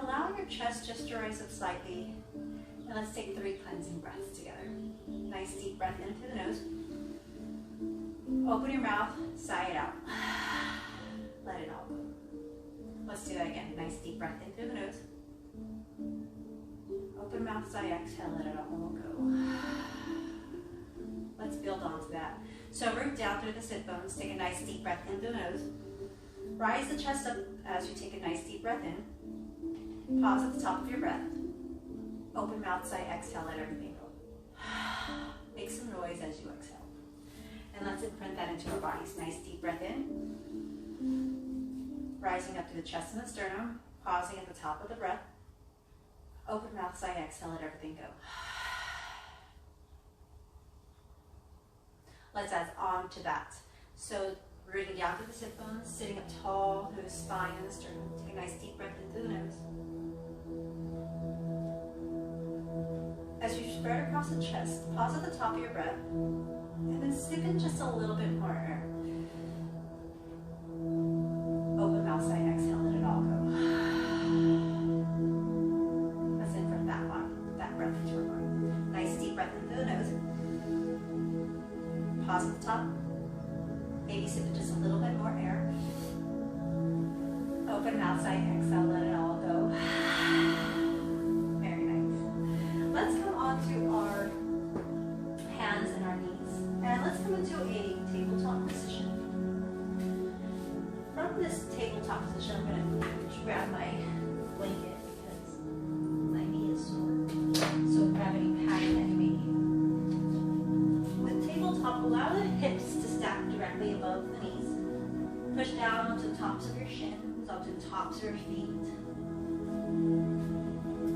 allow your chest just to rise up slightly. And let's take 3 cleansing breaths together. Nice deep breath in through the nose. Open your mouth, sigh it out. Let it all go. Let's do that again. Nice deep breath in through the nose. Open mouth, sigh, exhale, let it all go. Let's build onto that. So root down through the sit bones. Take a nice deep breath in through the nose. Rise the chest up as you take a nice deep breath in. Pause at the top of your breath. Open mouth, sigh, exhale, let everything go. Make some noise as you exhale. And let's imprint that into our bodies. Nice deep breath in. Rising up through the chest and the sternum. Pausing at the top of the breath. Open mouth, sigh, exhale, let everything go. Let's add on to that. So rooting down through the sit bones, sitting up tall through the spine and the sternum. Take a nice deep breath in through the nose. As you spread across the chest, pause at the top of your breath, and then sip in just a little bit more air. Open mouth, sigh, exhale, let it all go. Let's imprint that breath into our body. Nice deep breath in through the nose. Pause at the top. Maybe sip in just a little bit more air. Open mouth, sigh, exhale, let it all go. Very nice. Let's come onto our hands and our knees. And let's come into a tabletop position. From this tabletop position, I'm going to grab my blanket because my knee is sore. So grab any padding that you may need. With tabletop, allow the hips to stack directly above the knees. Push down onto the tops of your shins, onto the tops of your feet.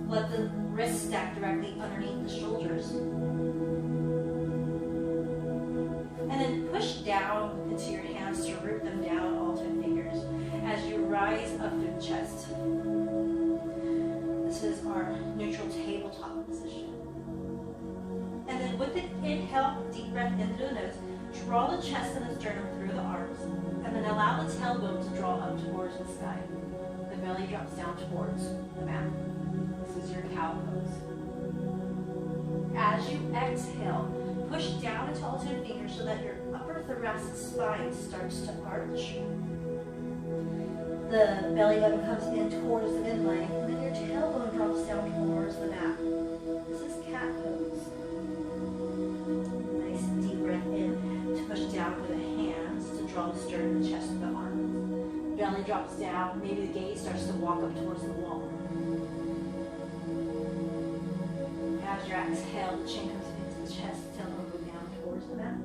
Let the wrists stack directly underneath the shoulders. And then push down into your hands to root them down, alternate fingers, as you rise up through the chest. This is our neutral tabletop position. And then with the inhale, deep breath in through the nose, draw the chest and the sternum through the arms. And then allow the tailbone to draw up towards the sky. The belly drops down towards the mat. This is your cow pose. As you exhale, push down into alternate fingers so that your upper thoracic spine starts to arch. The belly button comes in towards the midline, and then your tailbone drops down towards the mat. This is cat pose. Nice deep breath in to push down with the hands to draw the sternum, the chest, and the arms. Belly drops down. Maybe the gaze starts to walk up towards the wall. As you exhale, the chin comes into the chest, tailbone go down towards the mat.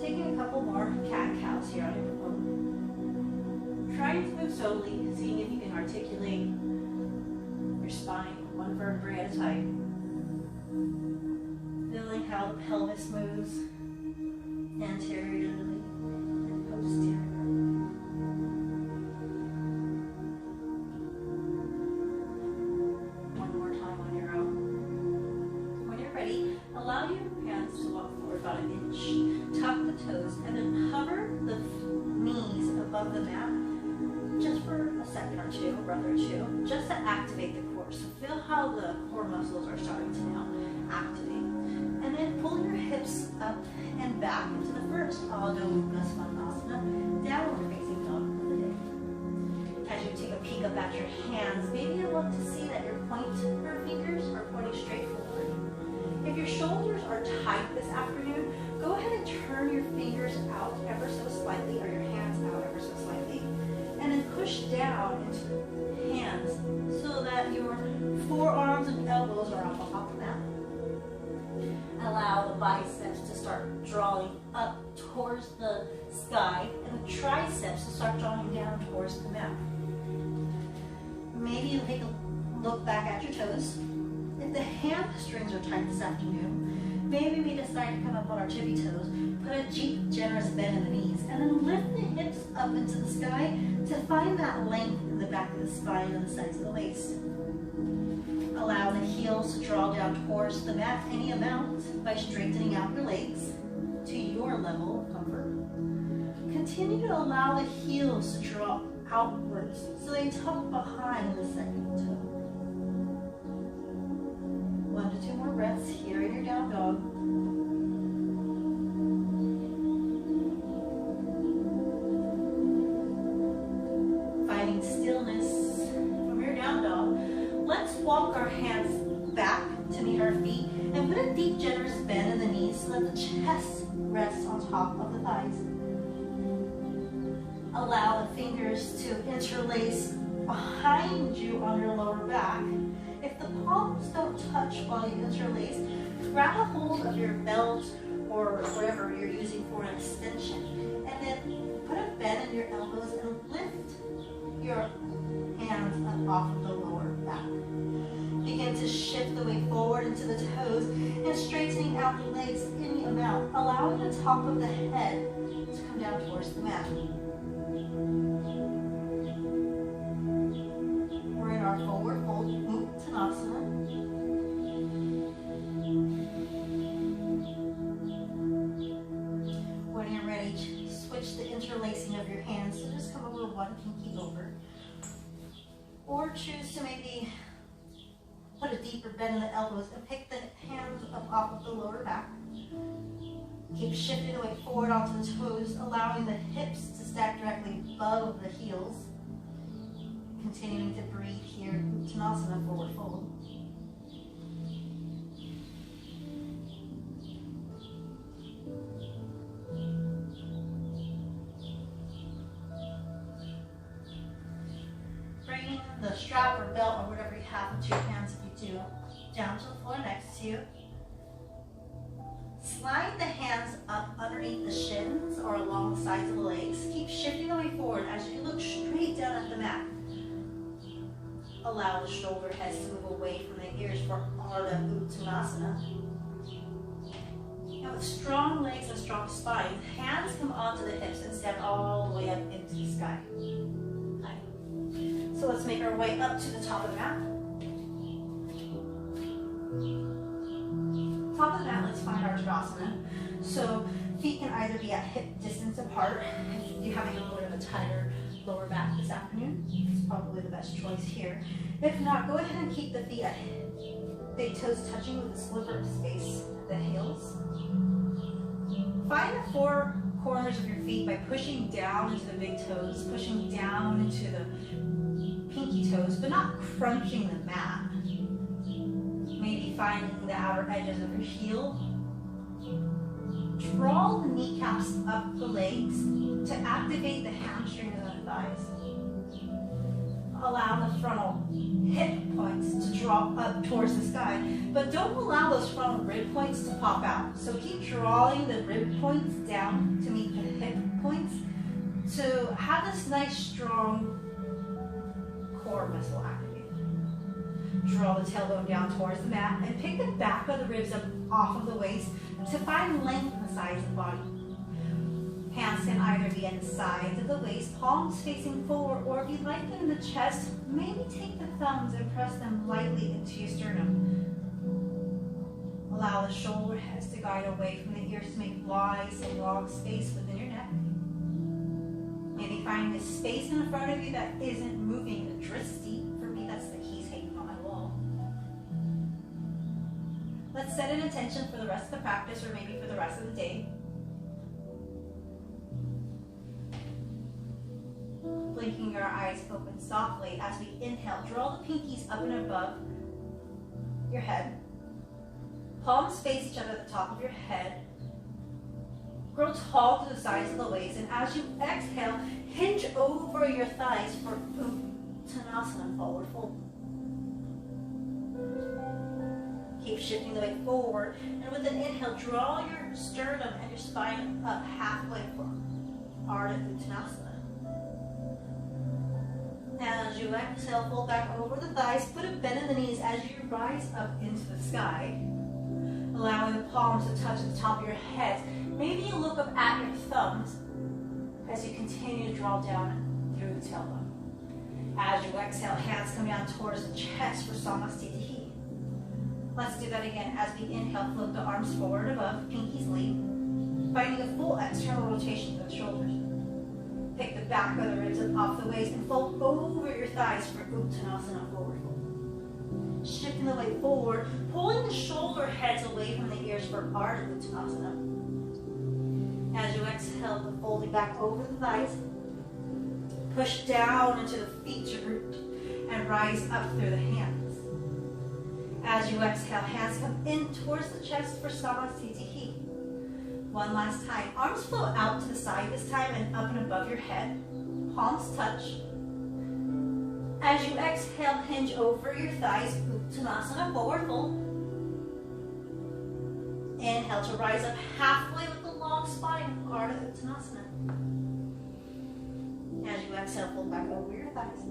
Taking a couple more cat-cows here on your own. Trying to move slowly, seeing if you can articulate your spine one vertebrae at a time. Feeling how the pelvis moves anteriorly and posteriorly. One more time on your own. When you're ready, allow your hands to walk forward about an inch. Tuck the toes and then hover the knees above the mat just for a second or two, a breath or two, just to activate the core. So feel how the core muscles are starting to now activate. And then pull your hips up and back into the first Adho Mukha Svanasana, downward facing dog for the day. As you take a peek up at your hands, maybe you look to see that your pointer fingers are pointing straight forward. If your shoulders are tight this afternoon, go ahead and turn your fingers out ever so slightly, or your hands out ever so slightly, and then push down into the hands so that your forearms and elbows are off the mat. Allow the biceps to start drawing up towards the sky and the triceps to start drawing down towards the mat. Maybe you take a look back at your toes. If the hamstrings are tight this afternoon, maybe we decide to come up on our tippy toes, put a deep, generous bend in the knees, and then lift the hips up into the sky to find that length in the back of the spine and the sides of the waist. Allow the heels to draw down towards the mat any amount by straightening out your legs to your level of comfort. continue to allow the heels to draw outwards so they tuck behind the second toe. 1 to 2 more breaths here in your down dog. Finding stillness from your down dog. Let's walk our hands back to meet our feet and put a deep, generous bend in the knees so that the chest rests on top of the thighs. Allow the fingers to interlace behind you on your lower back. If the palms don't touch while you interlace, grab a hold of your belt or whatever you're using for an extension, and then put a bend in your elbows and lift your hands up off of the lower back. Begin to shift the weight forward into the toes and straightening out the legs any amount, allowing the top of the head to come down towards the mat. We're in our forward fold, Uttanasana. When you're ready, switch the interlacing of your hands. So just come over one pinky over. Or choose to maybe put a deeper bend in the elbows and pick the hands up off of the lower back. Keep shifting the weight forward onto the toes, allowing the hips to stack directly above the heels. Continuing to breathe here, Uttanasana, forward fold. Bringing the strap or belt or whatever you have into your hands if you do, down to the floor next to you. Slide the hands up underneath the shins or along the sides of the legs. Keep shifting the way forward as you look straight down at the mat. Allow the shoulder heads to move away from the ears for Ardha Uttanasana. And with strong legs and strong spine, hands come onto the hips and stand all the way up into the sky. So let's make our way up to the top of the mat. Top of the mat, let's find our Tadasana. So feet can either be at hip distance apart. If you're having a little bit of a tighter lower back this afternoon, it's probably the best choice here. If not, go ahead and keep the feet at big toes touching with a sliver of space at the heels. Find the four corners of your feet by pushing down into the big toes, pushing down into the pinky toes, but not crunching the mat. Maybe finding the outer edges of your heel. Draw the kneecaps up the legs to activate the hamstrings and the thighs. Allow the frontal hip points to draw up towards the sky, but don't allow those frontal rib points to pop out. So keep drawing the rib points down to meet the hip points to have this nice strong core muscle activated. Draw the tailbone down towards the mat and pick the back of the ribs up off of the waist to find length in the sides of the body. Hands can either be at the sides of the waist, palms facing forward, or if you like them in the chest, maybe take the thumbs and press them lightly into your sternum. Allow the shoulder heads to guide away from the ears to make nice and long space within your neck. Maybe finding a space in front of you that isn't moving the drishti. For me, that's the keys hanging on my wall. Let's set an intention for the rest of the practice, or maybe for the rest of the day. Blinking your eyes open softly as we inhale. Draw the pinkies up and above your head. Palms face each other at the top of your head. Grow tall to the sides of the waist, and as you exhale, hinge over your thighs for Uttanasana, forward fold. Keep shifting the weight forward, and with an inhale, draw your sternum and your spine up halfway for Ardha Uttanasana. As you exhale, fold back over the thighs, put a bend in the knees as you rise up into the sky, allowing the palms to touch the top of your head. Maybe you look up at your thumbs as you continue to draw down through the tailbone. As you exhale, hands come down towards the chest for Samastitihi. Let's do that again. As we inhale, flip the arms forward above, pinkies lead, finding a full external rotation of the shoulders. back of the ribs up off the waist and fold over your thighs for Uttanasana, forward fold. Shifting the weight forward, pulling the shoulder heads away from the ears for Ardha Uttanasana. As you exhale, the folding back over the thighs. Push down into the feet to root and rise up through the hands. As you exhale, hands come in towards the chest for Samasthiti. One last time. Arms flow out to the side this time and up and above your head. Palms touch. As you exhale, hinge over your thighs. Uttanasana, forward fold. Inhale to rise up halfway with the long spine. Ardha Uttanasana. As you exhale, fold back over your thighs.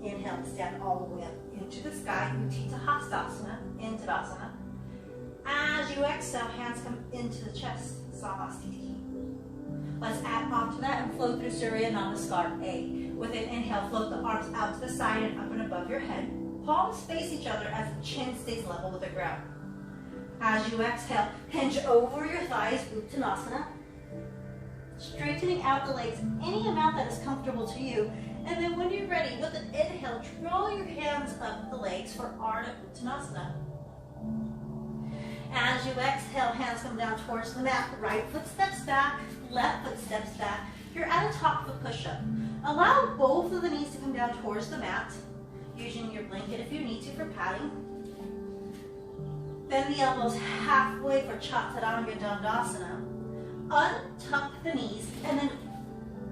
Inhale to stand all the way up into the sky. Utthita Hastasana, into Tadasana. As you exhale, hands come into the chest. Samasthiti. Let's add on to that and flow through Surya Namaskar A. With an inhale, float the arms out to the side and up and above your head. Palms face each other as the chin stays level with the ground. As you exhale, hinge over your thighs. Uttanasana. Straightening out the legs any amount that is comfortable to you. And then when you're ready, with an inhale, draw your hands up the legs for Ardha Uttanasana. As you exhale, hands come down towards the mat. Right foot steps back, left foot steps back. You're at the top of the push-up. Allow both of the knees to come down towards the mat, using your blanket if you need to for padding. Bend the elbows halfway for Chaturanga Dandasana. Untuck the knees and then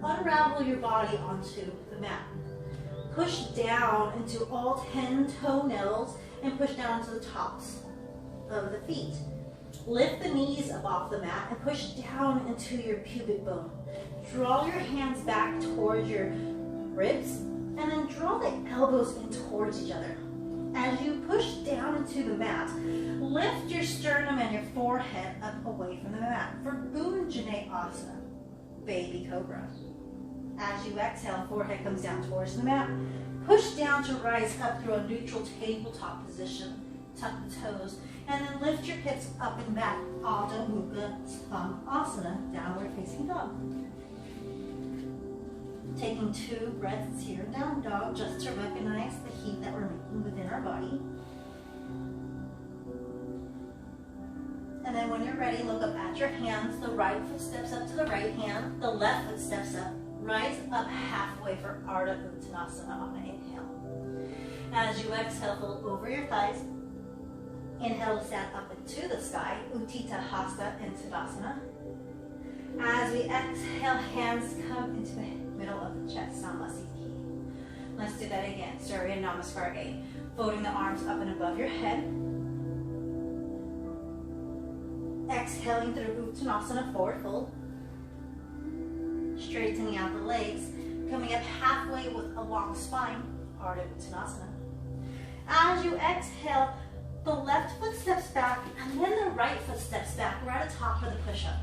unravel your body onto the mat. Push down into all 10 toenails and push down to the tops of the feet. Lift the knees up off the mat and push down into your pubic bone. Draw your hands back towards your ribs and then draw the elbows in towards each other. As you push down into the mat, lift your sternum and your forehead up away from the mat for Bhujangasana, baby cobra. As you exhale, forehead comes down towards the mat. Push down to rise up through a neutral tabletop position. Tuck the toes and then lift your hips up and back. Adho Mukha Svanasana, downward facing dog. Taking 2 breaths here in down dog just to recognize the heat that we're making within our body. And then when you're ready, look up at your hands. The right foot steps up to the right hand. The left foot steps up. Rise up halfway for Ardha Uttanasana on an inhale. As you exhale, fold over your thighs. Inhale to stand up into the sky. Utthita Hasta in Tadasana. As we exhale, hands come into the middle of the chest. Samasthiti. Let's do that again. Surya Namaskar A. Folding the arms up and above your head. Exhaling through Uttanasana, forward fold. Straightening out the legs. Coming up halfway with a long spine. Ardha Uttanasana. As you exhale, the left foot steps back and then the right foot steps back. We're at the top of the push-up.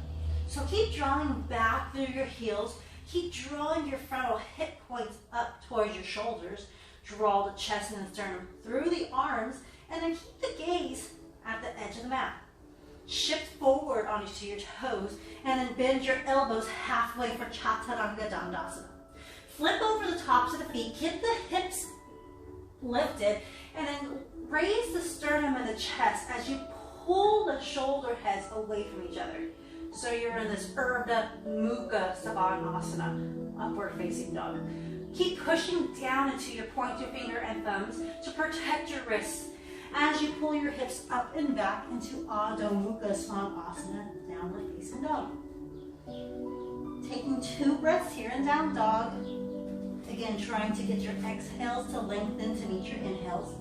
So keep drawing back through your heels. Keep drawing your frontal hip points up towards your shoulders. Draw the chest and the sternum through the arms and then keep the gaze at the edge of the mat. Shift forward onto your toes and then bend your elbows halfway for Chaturanga Dandasana. Flip over the tops of the feet, keep the hips lifted, and then raise the sternum and the chest as you pull the shoulder heads away from each other. So you're in this Ardha Mukha Svanasana, upward facing dog. Keep pushing down into your pointer finger and thumbs to protect your wrists as you pull your hips up and back into Adho Mukha Svanasana, downward facing dog. Taking 2 breaths here in down dog. Again, trying to get your exhales to lengthen to meet your inhales.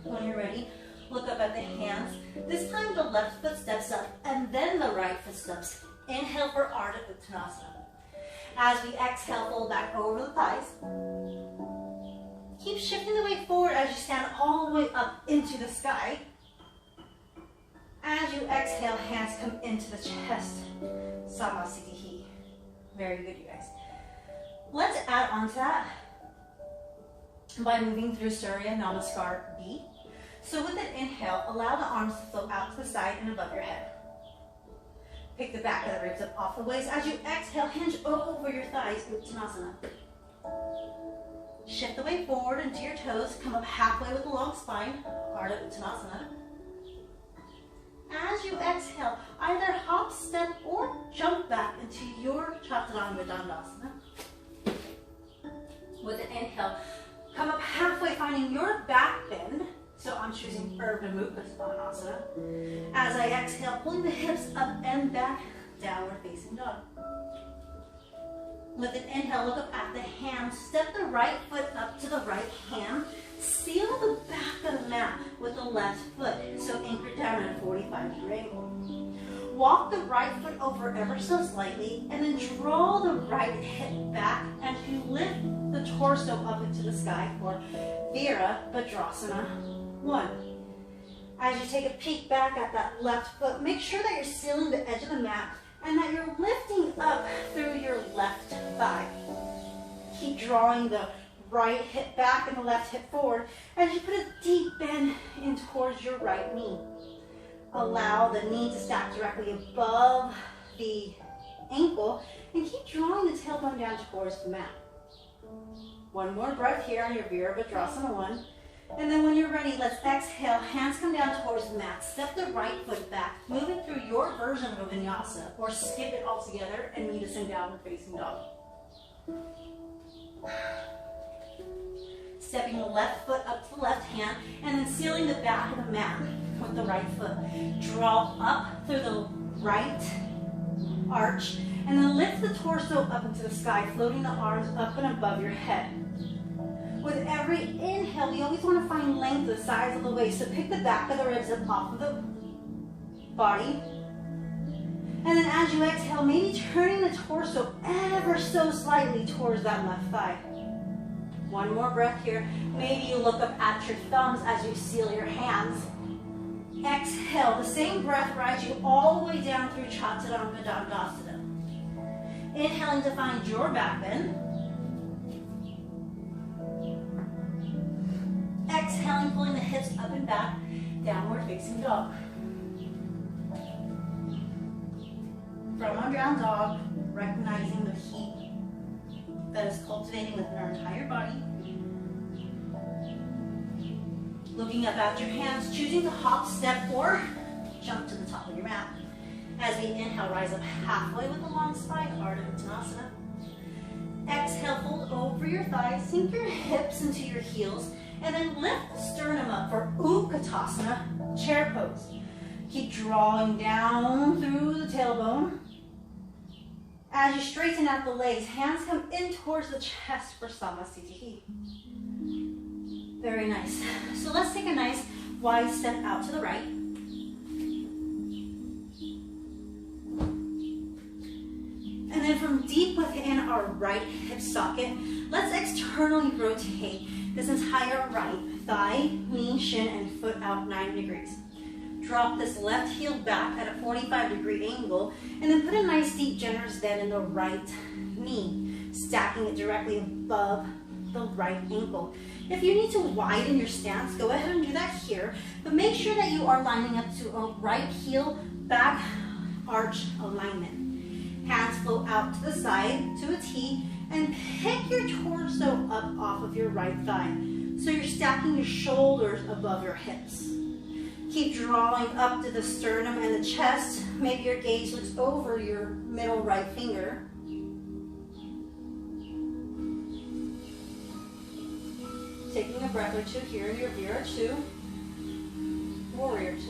When you're ready, look up at the hands. This time the left foot steps up and then the right foot steps. Inhale for Ardha Uttanasana. As we exhale, fold back over the thighs. Keep shifting the weight forward as you stand all the way up into the sky. As you exhale, hands come into the chest. Samasthiti. Very good, you guys. Let's add on to that by moving through Surya Namaskar B. So with an inhale, allow the arms to float out to the side and above your head. Pick the back of the ribs up off the waist. As you exhale, hinge over your thighs, Uttanasana. Shift the weight forward into your toes. Come up halfway with a long spine, Ardha Uttanasana. As you exhale, either hop, step, or jump back into your Chaturanga Dandasana. With an inhale, come up halfway, finding your back bend. So I'm choosing Urdhva Mukha Svanasana. As I exhale, pulling the hips up and back, downward facing dog. With an inhale, look up at the hands. Step the right foot up to the right hand. Seal the back of the mat with the left foot. So anchor down at a 45-degree angle. Walk the right foot over ever so slightly, and then draw the right hip back as you lift the torso up into the sky for Virabhadrasana 1. As you take a peek back at that left foot, make sure that you're sealing the edge of the mat and that you're lifting up through your left thigh. Keep drawing the right hip back and the left hip forward as you put a deep bend in towards your right knee. Allow the knee to stack directly above the ankle and keep drawing the tailbone down towards the mat. One more breath here on your Virabhadrasana 1. And then when you're ready, let's exhale. Hands come down towards the mat. Step the right foot back. Move it through your version of a vinyasa, or skip it altogether and meet us in downward facing dog. Stepping the left foot up to the left hand, and then sealing the back of the mat with the right foot. Draw up through the right arch, and then lift the torso up into the sky, floating the arms up and above your head. With every inhale, we always want to find length the size of the waist, so pick the back of the ribs up off of the body. And then as you exhale, maybe turning the torso ever so slightly towards that left thigh. One more breath here. Maybe you look up at your thumbs as you seal your hands. Exhale, the same breath rides you all the way down through Chaturanga Dandasana. Inhaling to find your back bend. Exhaling, pulling the hips up and back, downward facing dog. From our down dog, recognizing the heat that is cultivating within our entire body. Looking up at your hands, choosing to hop, step, or jump to the top of your mat. As we inhale, rise up halfway with a long spine, Ardha Uttanasana. Exhale, fold over your thighs, sink your hips into your heels, and then lift the sternum up for Utkatasana, chair pose. Keep drawing down through the tailbone. As you straighten out the legs, hands come in towards the chest for Samasthiti. Very nice. So let's take a nice wide step out to the right. And then from deep within our right hip socket, let's externally rotate this entire right thigh, knee, shin, and foot out 90 degrees. Drop this left heel back at a 45-degree angle, and then put a nice deep generous bend in the right knee, stacking it directly above the right ankle. If you need to widen your stance, go ahead and do that here, but make sure that you are lining up to a right heel back arch alignment. Hands flow out to the side to a T, and pick your torso up off of your right thigh. So you're stacking your shoulders above your hips. Keep drawing up to the sternum and the chest. Maybe your gaze looks over your middle right finger. Taking a breath or two here in your Vira 2, Warrior 2.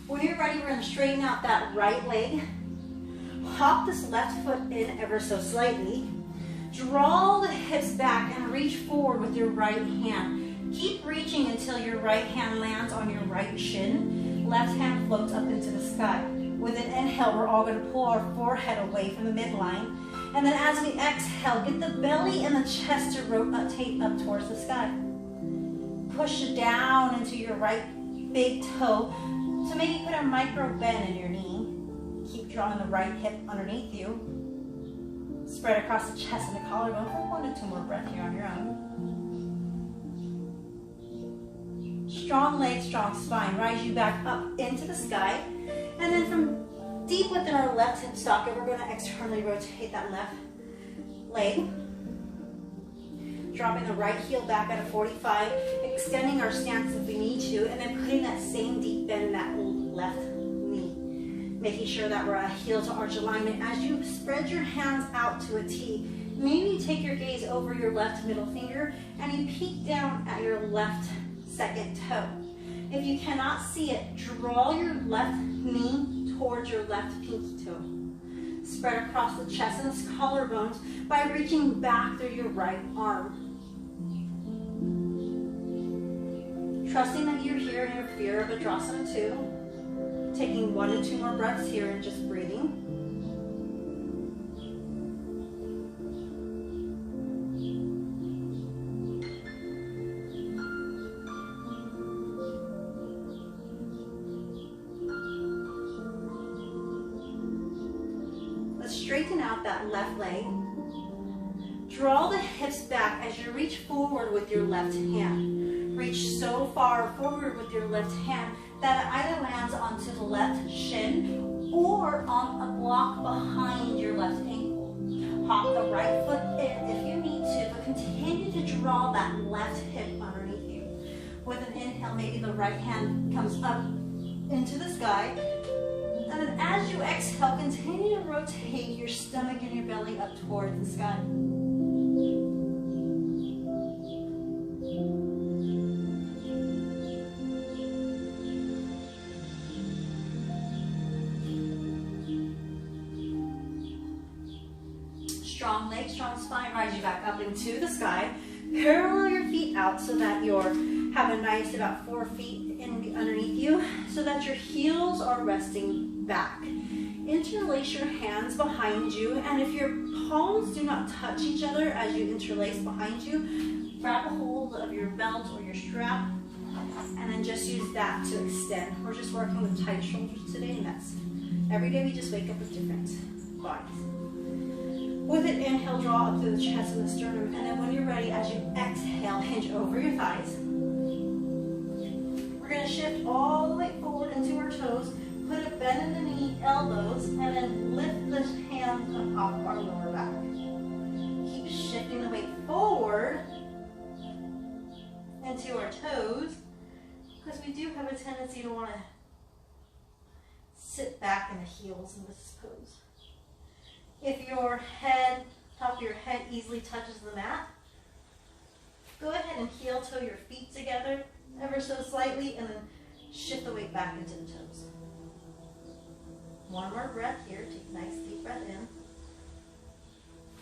When you're ready, we're going to straighten out that right leg. Hop this left foot in ever so slightly. Draw the hips back and reach forward with your right hand. Keep reaching until your right hand lands on your right shin. Left hand floats up into the sky. With an inhale, we're all going to pull our forehead away from the midline. And then as we exhale, get the belly and the chest to rotate up towards the sky. Push it down into your right big toe. So maybe put a micro bend in your knee. Keep drawing the right hip underneath you. Spread across the chest and the collarbone for 1 to 2 more breaths here on your own. Strong legs, strong spine. Rise you back up into the sky. And then from deep within our left hip socket, we're going to externally rotate that left leg. Dropping the right heel back at a 45, extending our stance if we need to, and then putting that same deep bend in that left knee. Making sure that we're at heel to arch alignment. As you spread your hands out to a T, maybe take your gaze over your left middle finger and you peek down at your left second toe. If you cannot see it, draw your left knee towards your left pinky toe. Spread across the chest and the collarbones by reaching back through your right arm. Trusting that you're here in your fear of Vinyasa 2. Taking 1 to 2 more breaths here and just breathing. Straighten out that left leg. Draw the hips back as you reach forward with your left hand. Reach so far forward with your left hand that it either lands onto the left shin or on a block behind your left ankle. Hop the right foot in if you need to, but continue to draw that left hip underneath you. With an inhale, maybe the right hand comes up into the sky. And then as you exhale, continue to rotate your stomach and your belly up towards the sky. Strong legs, strong spine, rise you back up into the sky. Parallel your feet out so that you have a nice about 4 feet underneath you, so that your heels are resting back. Interlace your hands behind you, and if your palms do not touch each other as you interlace behind you, grab a hold of your belt or your strap, and then just use that to extend. We're just working with tight shoulders today, and that's every day we just wake up with different bodies. With it, inhale, draw up through the chest and the sternum, and then when you're ready, as you exhale, hinge over your thighs. We're going to shift all the way forward into our toes, put a bend in the knee, elbows, and then lift the hands up off our lower back. Keep shifting the weight forward into our toes, because we do have a tendency to want to sit back in the heels in this pose. If your head, top of your head easily touches the mat, go ahead and heel toe your feet together ever so slightly and then shift the weight back into the toes. One more breath here. Take a nice deep breath in.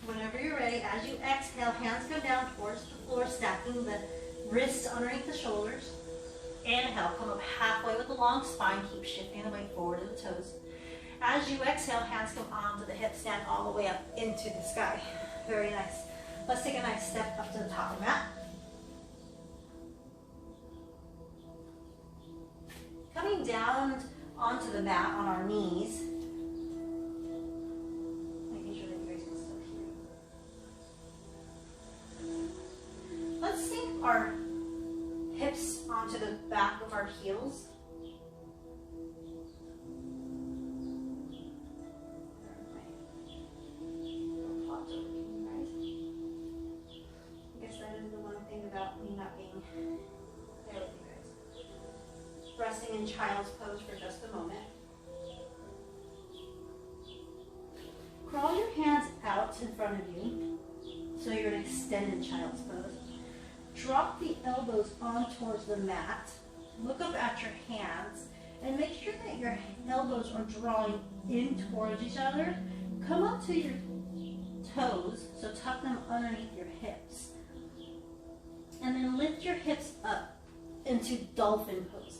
Whenever you're ready, as you exhale, hands go down towards the floor, stacking the wrists underneath the shoulders. Inhale, come up halfway with a long spine. Keep shifting the weight forward to the toes. As you exhale, hands come onto the hips, stand all the way up into the sky. Very nice. Let's take a nice step up to the top of the mat. Coming down onto the mat on our knees. Making sure that you guys can still hear. Let's sink our hips onto the back of our heels. Resting in child's pose for just a moment. Crawl your hands out in front of you so you're in extended child's pose. Drop the elbows on towards the mat. Look up at your hands and make sure that your elbows are drawing in towards each other. Come up to your toes, so tuck them underneath your hips. And then lift your hips up into dolphin pose.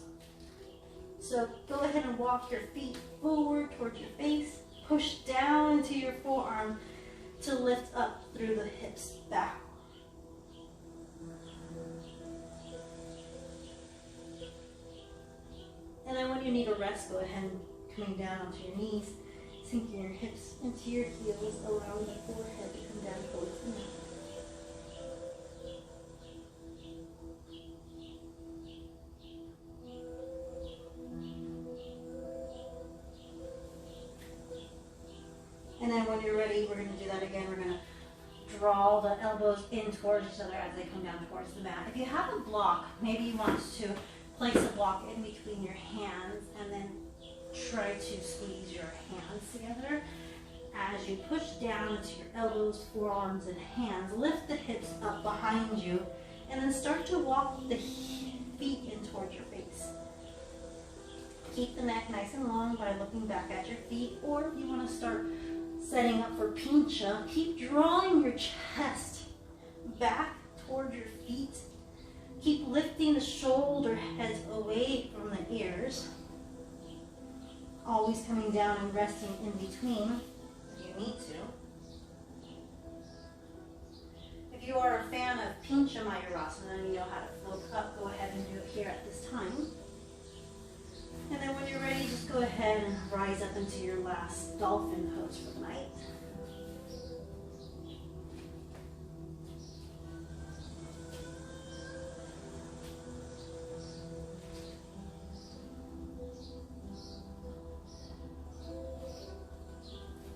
So go ahead and walk your feet forward towards your face. Push down into your forearm to lift up through the hips back. And then when you need a rest, go ahead and coming down onto your knees, sinking your hips into your heels, allowing the forehead to come down towards the knee. going to do that again. We're going to draw the elbows in towards each other as they come down towards the mat. If you have a block, maybe you want to place a block in between your hands and then try to squeeze your hands together. As you push down into your elbows, forearms, and hands, lift the hips up behind you, and then start to walk the feet in towards your face. Keep the neck nice and long by looking back at your feet, or if you want to start setting up for pincha, keep drawing your chest back toward your feet. Keep lifting the shoulder heads away from the ears, always coming down and resting in between if you need to. If you are a fan of Pincha Mayurasana and you know how to float up, go ahead and do it here at this time. And then when you're ready, just go ahead and rise up into your last dolphin pose for the night.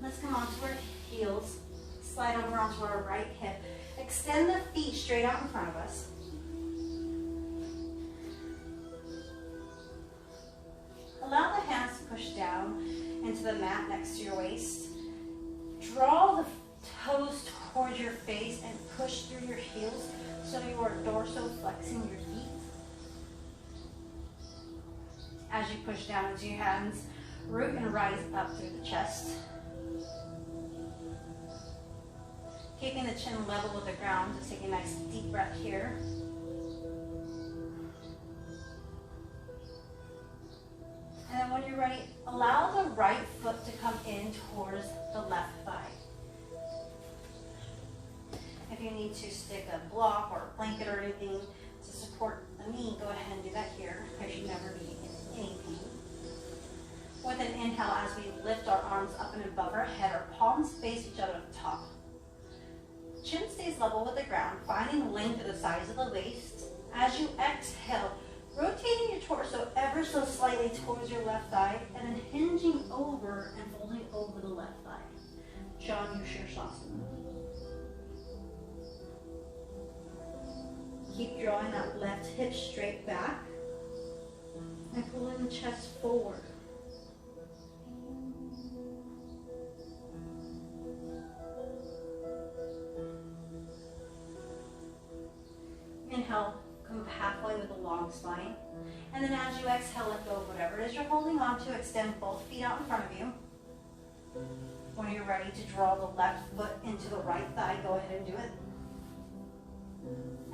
Let's come onto our heels, slide over onto our right hip. Extend the feet straight out in front of us. Allow the hands to push down into the mat next to your waist. Draw the toes towards your face and push through your heels so you are dorsiflexing your feet. As you push down into your hands, root and rise up through the chest. Keeping the chin level with the ground, just take a nice deep breath here. And then when you're ready, allow the right foot to come in towards the left thigh. If you need to stick a block or a blanket or anything to support the knee, go ahead and do that here. There should never be any pain. With an inhale, as we lift our arms up and above our head, our palms face each other at the top. Chin stays level with the ground, finding length at the sides of the waist. As you exhale, rotating your torso ever so slightly towards your left thigh, and then hinging over and folding over the left thigh. Janu Shirsasana. Keep drawing that left hip straight back and pulling the chest forward. Inhale, come halfway with a long spine. And then as you exhale, let go of whatever it is you're holding on to. Extend both feet out in front of you. When you're ready to draw the left foot into the right thigh, go ahead and do it.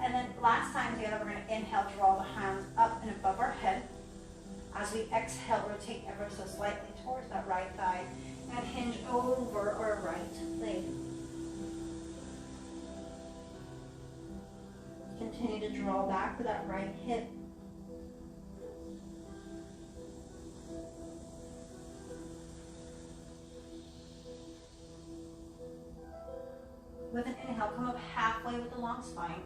And then last time together, we're going to inhale, draw the hands up and above our head. As we exhale, rotate ever so slightly towards that right thigh and hinge over our right leg. Continue to draw back with that right hip. With an inhale, come up halfway with the long spine.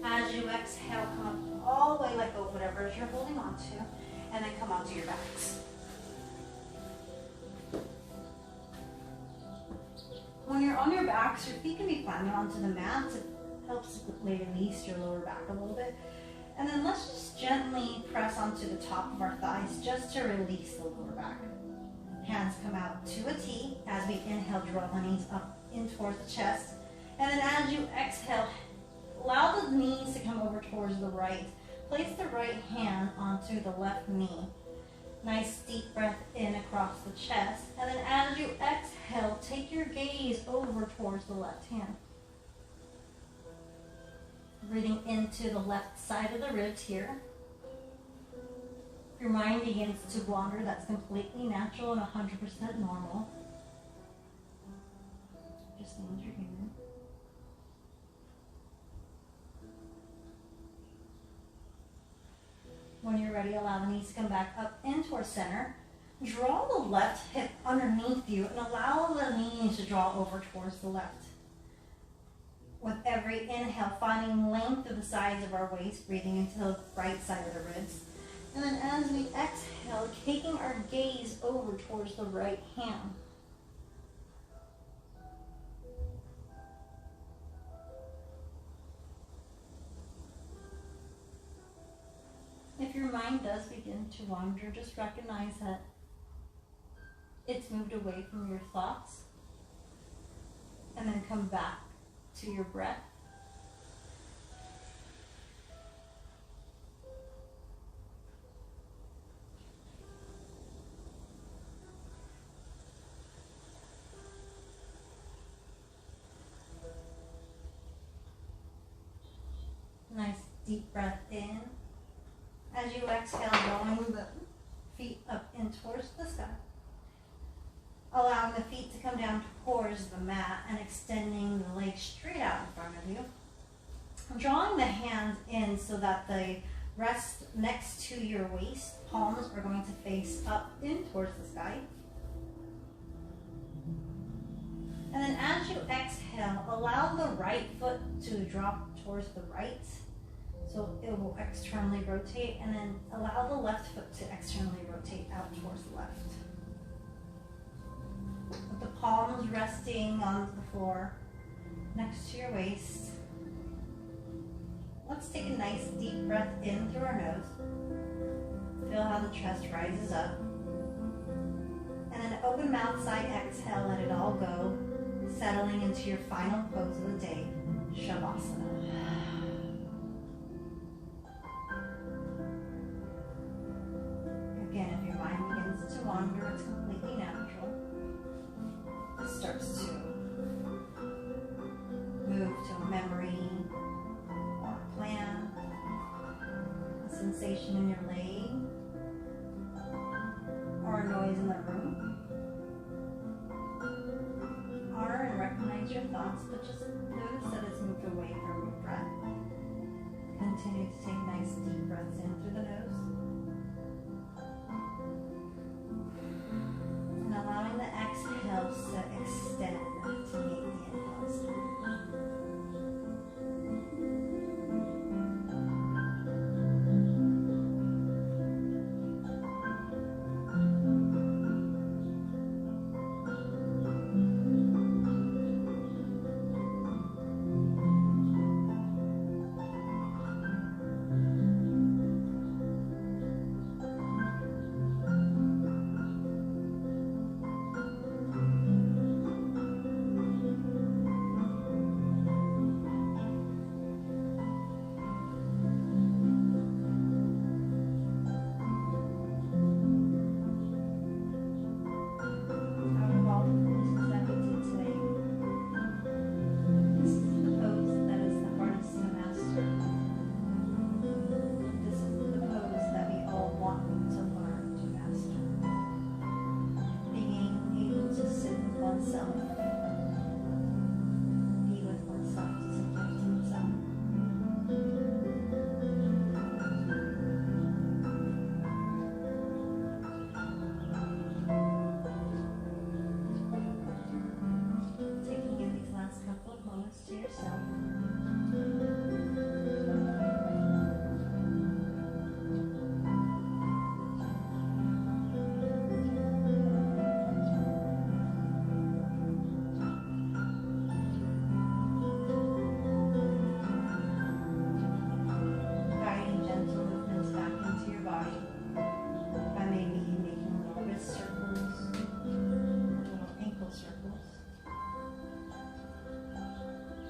As you exhale, come up all the way, let go of whatever it is you're holding on to, and then come onto your backs. When you're on your backs, your feet can be planted onto the mat. It helps release your lower back a little bit. And then let's just gently press onto the top of our thighs just to release the lower back. Hands come out to a T. As we inhale, draw the knees up in towards the chest. And then as you exhale, allow the knees to come over towards the right. Place the right hand onto the left knee. Nice deep breath in across the chest. And then as you exhale, take your gaze over towards the left hand. Breathing into the left side of the ribs here. If your mind begins to wander, that's completely natural and 100% normal. Just means you're human. When you're ready, allow the knees to come back up into our center. Draw the left hip underneath you and allow the knees to draw over towards the left. With every inhale, finding length of the sides of our waist, breathing into the right side of the ribs. And then as we exhale, taking our gaze over towards the right hand. mind does begin to wander, just recognize that it's moved away from your thoughts, and then come back to your breath. Nice deep breath in. As you exhale, go and move the feet up in towards the sky. Allowing the feet to come down towards the mat and extending the legs straight out in front of you. Drawing the hands in so that they rest next to your waist. Palms are going to face up in towards the sky. And then as you exhale, allow the right foot to drop towards the right. So it will externally rotate, and then allow the left foot to externally rotate out towards the left. With the palms resting on the floor next to your waist. Let's take a nice deep breath in through our nose. Feel how the chest rises up. And then open mouth side exhale, let it all go. Settling into your final pose of the day, Shavasana. Again, if your mind begins to wander, it's completely natural. It starts to move to a memory or a plan, a sensation in your leg, or a noise in the room. Honor and recognize your thoughts, but just notice that it's moved away from your breath. Continue to take nice deep breaths in through the nose. And allowing the exhales to extend to meet the inhales.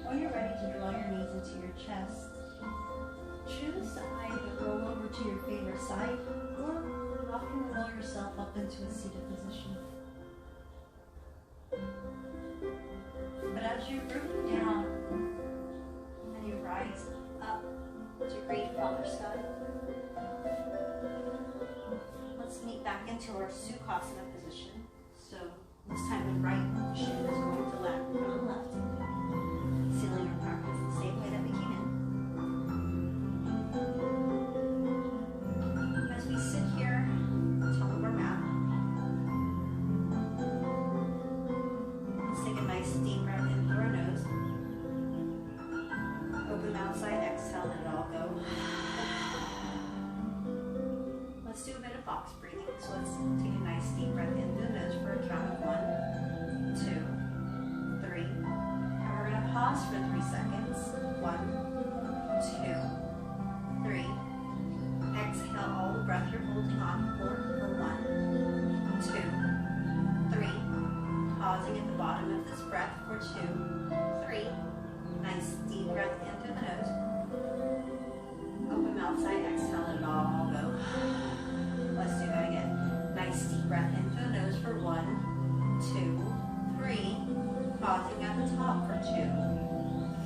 When you're ready to draw your knees into your chest, choose to either roll over to your favorite side or rock and roll yourself up into a seated position. But as you're rooting down and you rise up to great Father Sky, let's meet back into our Sukhasana position. So this time the right shin is going to land on the left. Sealing our practice the same way that we came in. As we sit here on top of our mat, let's take a nice deep breath in through our nose. Open mouth side, exhale, let it all go. Let's do a bit of box breathing. So let's take a nice deep breath in through the nose for a count of 1, 2, 3. We're going to pause for 3 seconds. 1, 2, 3. Exhale all the breath for 2, 3. Nice deep breath in through the nose. Open mouth side, exhale, let it all go. Let's do that again. Nice deep breath in through the nose for 1, 2, 3. Pausing at the top for 2,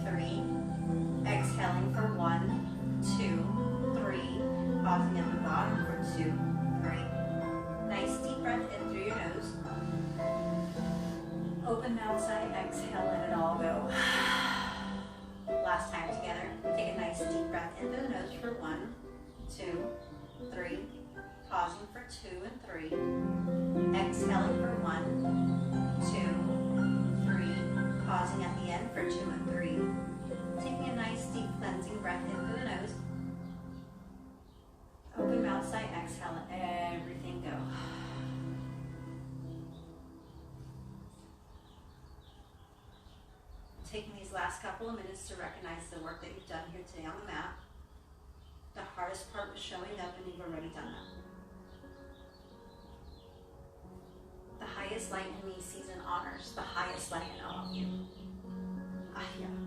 3. Exhaling for 1, 2, 3. Pausing at the bottom for 2, 3. Nice deep breath in through your nose. Open mouth side, exhale, let it all go. Last time together. Take a nice deep breath in through the nose for 1, 2, 3. Pausing for 2 and 3. Exhaling for 1, 2, 3. Pausing at the end for 2 and 3. Taking a nice deep cleansing breath in through the nose. Open mouth side, exhale, let everything go. Taking these last couple of minutes to recognize the work that you've done here today on the mat. The hardest part was showing up, and you've already done that. The highest light in me sees and honors the highest light in all of you. Ahya.